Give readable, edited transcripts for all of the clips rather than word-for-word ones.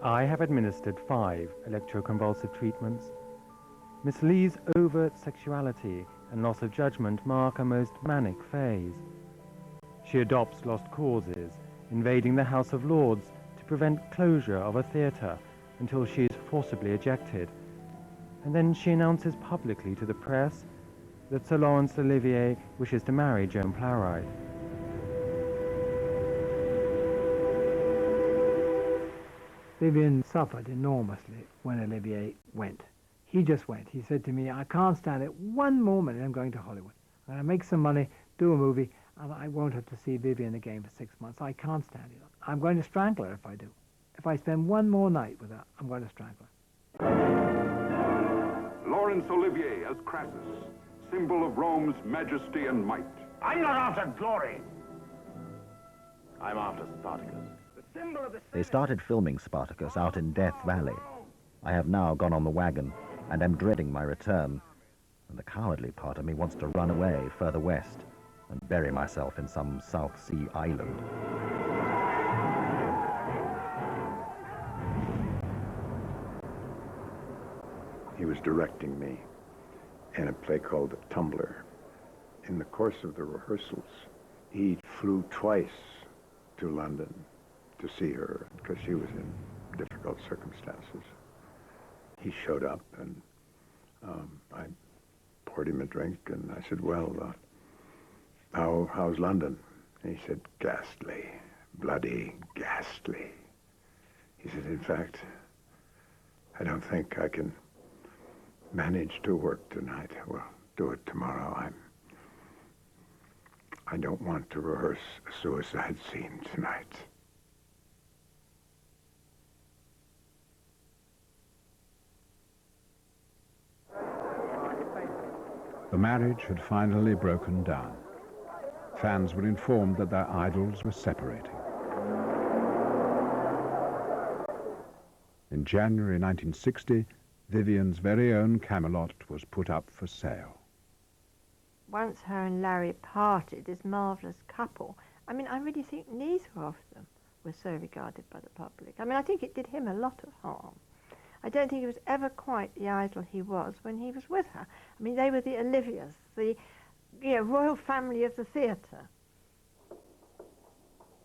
I have administered 5 electroconvulsive treatments. Miss Lee's overt sexuality and loss of judgment mark a most manic phase. She adopts lost causes, invading the House of Lords to prevent closure of a theatre until she is forcibly ejected. And then she announces publicly to the press that Sir Laurence Olivier wishes to marry Joan Plowright. Vivien suffered enormously when Olivier went. He just went. He said to me, I can't stand it. One more minute, I'm going to Hollywood. I'm going to make some money, do a movie, and I won't have to see Vivien again for 6 months. I can't stand it. I'm going to strangle her if I do. If I spend one more night with her, I'm going to strangle her. Laurence Olivier as Crassus, symbol of Rome's majesty and might. I'm not after glory. I'm after Spartacus. They started filming Spartacus out in Death Valley. I have now gone on the wagon and am dreading my return, and the cowardly part of me wants to run away further west and bury myself in some South Sea island. He was directing me in a play called The Tumbler. In the course of the rehearsals, he flew twice to London to see her because she was in difficult circumstances. He showed up and I poured him a drink and I said, well, how's London? And he said, ghastly, bloody ghastly. He said, in fact, I don't think I can manage to work tonight. Well, do it tomorrow. I don't want to rehearse a suicide scene tonight. The marriage had finally broken down. Fans were informed that their idols were separating. In January 1960, Vivien's very own Camelot was put up for sale. Once her and Larry parted, this marvellous couple, I mean, I really think neither of them were so regarded by the public. I mean, I think it did him a lot of harm. I don't think he was ever quite the idol he was when he was with her. I mean, they were the Oliviers, the royal family of the theatre.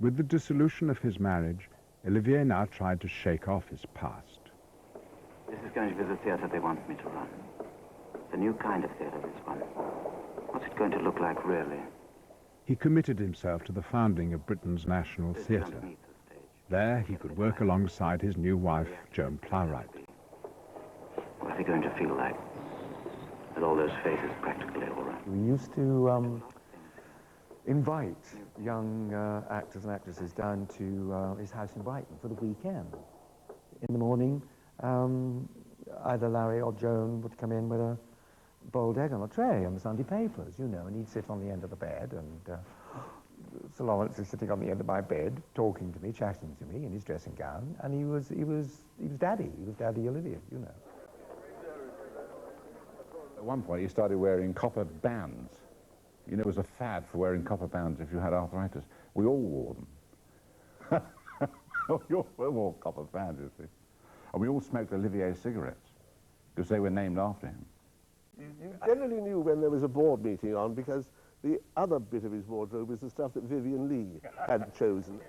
With the dissolution of his marriage, Olivier now tried to shake off his past. This is going to be the theatre they want me to run. The new kind of theatre, this one. What's it going to look like, really? He committed himself to the founding of Britain's National Theatre. There, he could work alongside his new wife, Joan Plowright. What are they going to feel like? With all those faces practically all around. We used to invite young actors and actresses down to his house in Brighton for the weekend. In the morning, either Larry or Joan would come in with a boiled egg on a tray and the Sunday papers, and he'd sit on the end of the bed, and Sir Laurence is sitting on the end of my bed, talking to me, chatting to me in his dressing gown, and he was Daddy. He was Daddy Olivier, At one point, he started wearing copper bands. There was a fad for wearing copper bands if you had arthritis. We all wore them. We all wore copper bands, you see. And we all smoked Olivier cigarettes, because they were named after him. You generally knew when there was a board meeting on, because the other bit of his wardrobe was the stuff that Vivien Leigh had chosen.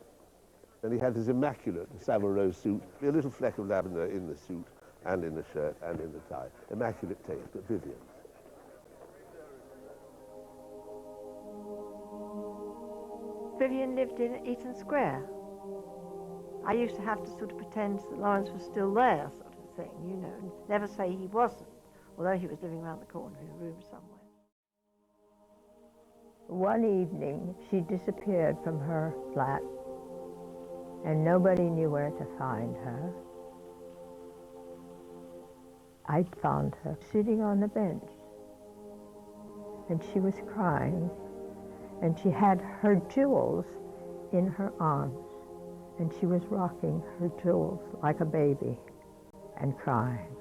And he had his immaculate Savile Row suit, a little fleck of lavender in the suit, and in the shirt, and in the tie. Immaculate taste, but Vivien's. Vivien lived in Eaton Square. I used to have to sort of pretend that Laurence was still there, sort of thing, and never say he wasn't, although he was living around the corner in a room somewhere. One evening, she disappeared from her flat, and nobody knew where to find her. I found her sitting on the bench, and she was crying, and she had her jewels in her arms, and she was rocking her jewels like a baby and crying.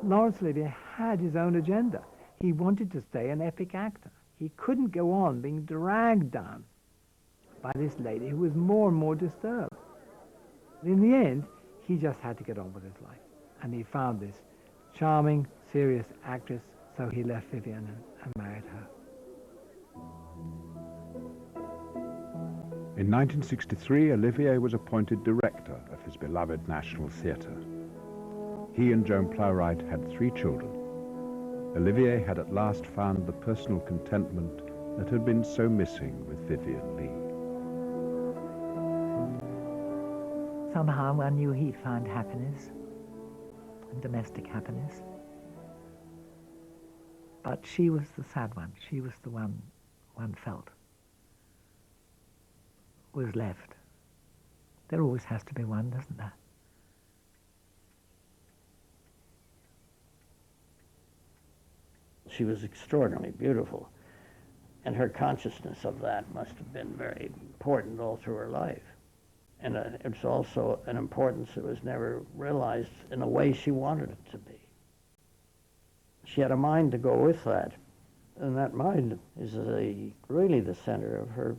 Laurence Olivier had his own agenda. He wanted to stay an epic actor. He couldn't go on being dragged down by this lady who was more and more disturbed. In the end, he just had to get on with his life. And he found this charming, serious actress, so he left Vivien and married her. In 1963, Olivier was appointed director of his beloved National Theatre. He and Joan Plowright had 3 children. Olivier had at last found the personal contentment that had been so missing with Vivien Leigh. Somehow I knew he'd find happiness, and domestic happiness. But she was the sad one. She was the one felt was left. There always has to be one, doesn't there? She was extraordinarily beautiful, and her consciousness of that must have been very important all through her life. And it's also an importance that was never realized in a way she wanted it to be. She had a mind to go with that, and that mind is really the center of her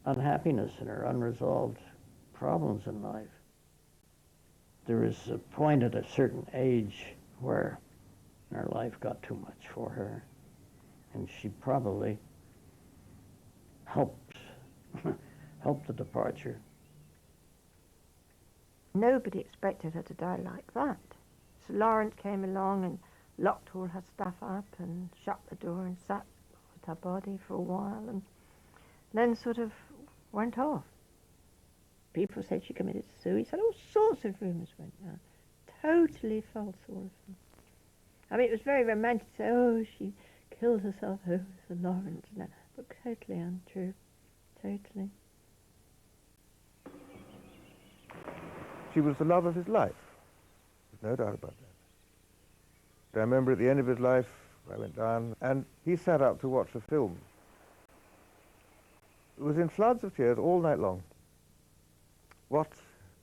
unhappiness and her unresolved problems in life. There is a point at a certain age where her life got too much for her, and she probably helped the departure. Nobody expected her to die like that. So Laurence came along and locked all her stuff up and shut the door and sat with her body for a while and then sort of went off. People said she committed suicide. All sorts of rumours went round. Totally false, all of them. I mean, it was very romantic to say, oh, she killed herself over Laurence, and that, but totally untrue. Totally. She was the love of his life. There's no doubt about that. I remember at the end of his life, I went down, and he sat up to watch the film. It was in floods of tears all night long. What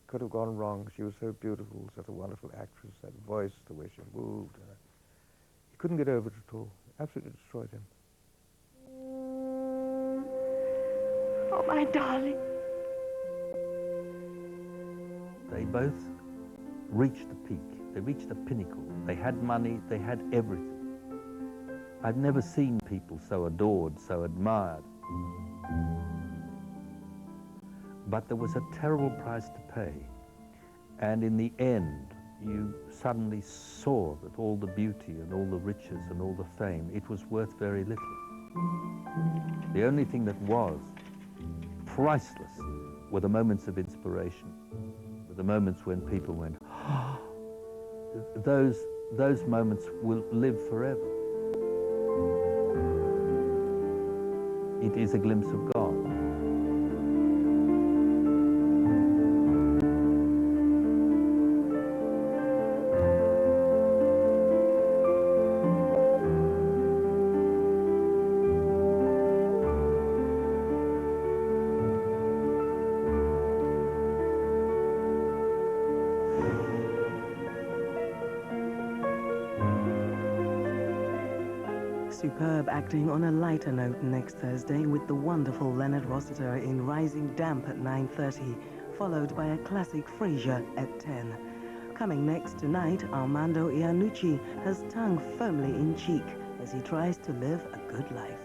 could have gone wrong? She was so beautiful, such a wonderful actress, that voice, the way she moved. He couldn't get over it at all. Absolutely destroyed him. Oh, my darling. They both reached the peak. They reached the pinnacle. They had money. They had everything. I've never seen people so adored, so admired. But there was a terrible price to pay. And in the end, you suddenly saw that all the beauty and all the riches and all the fame, it was worth very little. The only thing that was priceless were the moments of inspiration, were the moments when people went, oh, those moments will live forever. It is a glimpse of God. Superb acting on a lighter note next Thursday with the wonderful Leonard Rossiter in Rising Damp at 9:30, followed by a classic Frasier at 10. Coming next tonight, Armando Iannucci has tongue firmly in cheek as he tries to live a good life.